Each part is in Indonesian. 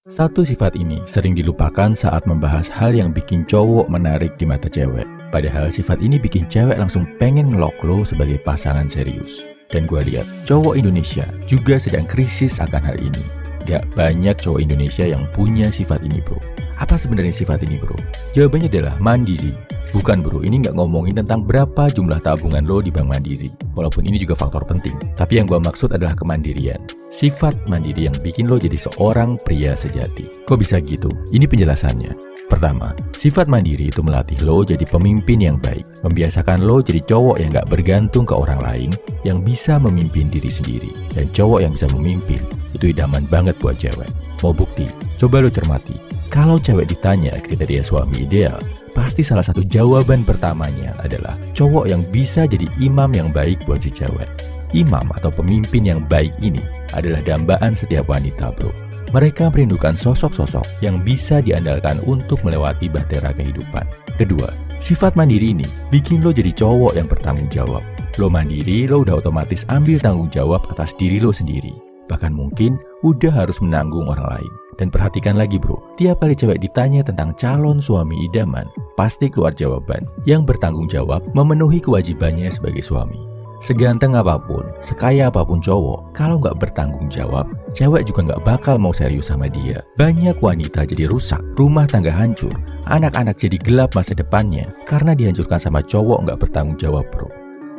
Satu sifat ini sering dilupakan saat membahas hal yang bikin cowok menarik di mata cewek. Padahal sifat ini bikin cewek langsung pengen ngelok lo sebagai pasangan serius. Dan gue lihat, cowok Indonesia juga sedang krisis akan hal ini. Gak banyak cowok Indonesia yang punya sifat ini, bro. Apa sebenarnya sifat ini, bro? Jawabannya adalah mandiri. Bukan, bro, ini nggak ngomongin tentang berapa jumlah tabungan lo di Bank Mandiri. Walaupun ini juga faktor penting. Tapi yang gue maksud adalah kemandirian. Sifat mandiri yang bikin lo jadi seorang pria sejati. Kok bisa gitu? Ini penjelasannya. Pertama, sifat mandiri itu melatih lo jadi pemimpin yang baik. Membiasakan lo jadi cowok yang nggak bergantung ke orang lain, yang bisa memimpin diri sendiri. Dan cowok yang bisa memimpin, itu idaman banget buat cewek. Mau bukti? Coba lo cermati. Kalau cewek ditanya kriteria suami ideal, pasti salah satu jawaban pertamanya adalah cowok yang bisa jadi imam yang baik buat si cewek. Imam atau pemimpin yang baik ini adalah dambaan setiap wanita, bro. Mereka merindukan sosok-sosok yang bisa diandalkan untuk melewati bahtera kehidupan. Kedua, sifat mandiri ini bikin lo jadi cowok yang bertanggung jawab. Lo mandiri, lo udah otomatis ambil tanggung jawab atas diri lo sendiri. Bahkan mungkin udah harus menanggung orang lain. Dan perhatikan lagi, bro, tiap kali cewek ditanya tentang calon suami idaman, pasti keluar jawaban yang bertanggung jawab memenuhi kewajibannya sebagai suami. Seganteng apapun, sekaya apapun cowok, kalau nggak bertanggung jawab, cewek juga nggak bakal mau serius sama dia. Banyak wanita jadi rusak, rumah tangga hancur, anak-anak jadi gelap masa depannya karena dihancurkan sama cowok nggak bertanggung jawab, bro.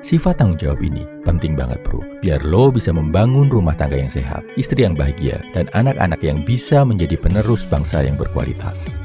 Sifat tanggung jawab ini penting banget, bro, biar lo bisa membangun rumah tangga yang sehat, istri yang bahagia, dan anak-anak yang bisa menjadi penerus bangsa yang berkualitas.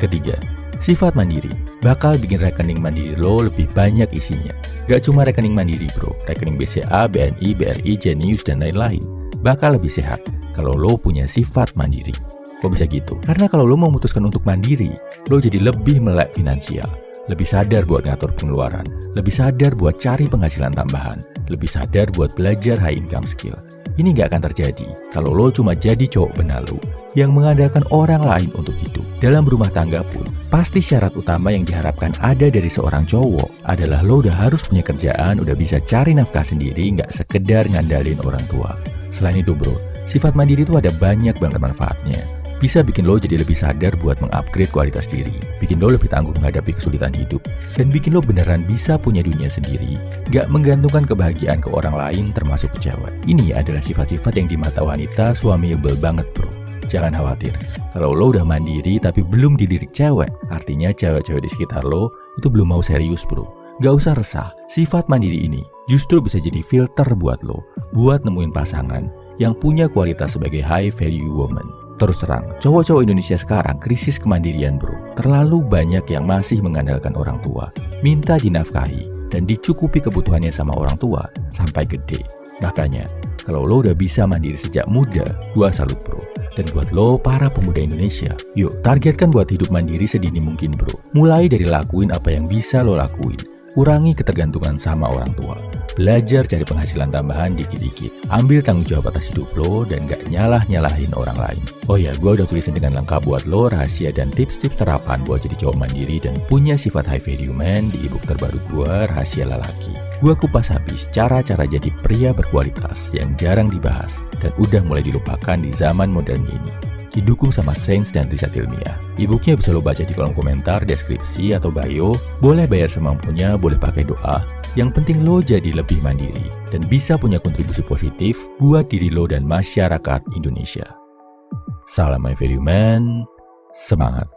Ketiga, sifat mandiri bakal bikin rekening mandiri lo lebih banyak isinya. Gak cuma rekening mandiri, bro, rekening BCA, BNI, BRI, Jenius, dan lain-lain bakal lebih sehat kalau lo punya sifat mandiri. Kok bisa gitu? Karena kalau lo memutuskan untuk mandiri, lo jadi lebih melek finansial, lebih sadar buat ngatur pengeluaran, lebih sadar buat cari penghasilan tambahan, lebih sadar buat belajar high income skill. Ini nggak akan terjadi kalau lo cuma jadi cowok benalu yang mengandalkan orang lain untuk hidup. Dalam rumah tangga pun, pasti syarat utama yang diharapkan ada dari seorang cowok adalah lo udah harus punya kerjaan, udah bisa cari nafkah sendiri, nggak sekedar ngandalin orang tua. Selain itu, bro, sifat mandiri itu ada banyak banget manfaatnya. Bisa bikin lo jadi lebih sadar buat mengupgrade kualitas diri, bikin lo lebih tangguh menghadapi kesulitan hidup, dan bikin lo beneran bisa punya dunia sendiri, gak menggantungkan kebahagiaan ke orang lain termasuk ke cewek. Ini adalah sifat-sifat yang di mata wanita suamiable banget, bro. Jangan khawatir, kalau lo udah mandiri tapi belum dilirik cewek, artinya cewek-cewek di sekitar lo itu belum mau serius, bro. Gak usah resah, sifat mandiri ini justru bisa jadi filter buat lo, buat nemuin pasangan yang punya kualitas sebagai high value woman. Terus terang, cowok-cowok Indonesia sekarang krisis kemandirian, bro. Terlalu banyak yang masih mengandalkan orang tua, minta dinafkahi dan dicukupi kebutuhannya sama orang tua sampai gede. Makanya, kalau lo udah bisa mandiri sejak muda, gua salut, bro. Dan buat lo, para pemuda Indonesia, yuk targetkan buat hidup mandiri sedini mungkin, bro. Mulai dari lakuin apa yang bisa lo lakuin, kurangi ketergantungan sama orang tua, belajar cari penghasilan tambahan dikit-dikit, ambil tanggung jawab atas hidup lo, dan gak nyalah-nyalahin orang lain. Oh ya, gue udah tulisin dengan lengkap buat lo rahasia dan tips-tips terapan buat jadi cowok mandiri dan punya sifat high value man di ebook terbaru gue, Rahasia Lelaki. Gue kupas habis cara-cara jadi pria berkualitas yang jarang dibahas dan udah mulai dilupakan di zaman modern ini. Didukung sama sains dan riset ilmiah. E-booknya bisa lo baca di kolom komentar, deskripsi, atau bio. Boleh bayar semampunya, boleh pakai doa. Yang penting lo jadi lebih mandiri dan bisa punya kontribusi positif buat diri lo dan masyarakat Indonesia. Salam my value man, semangat!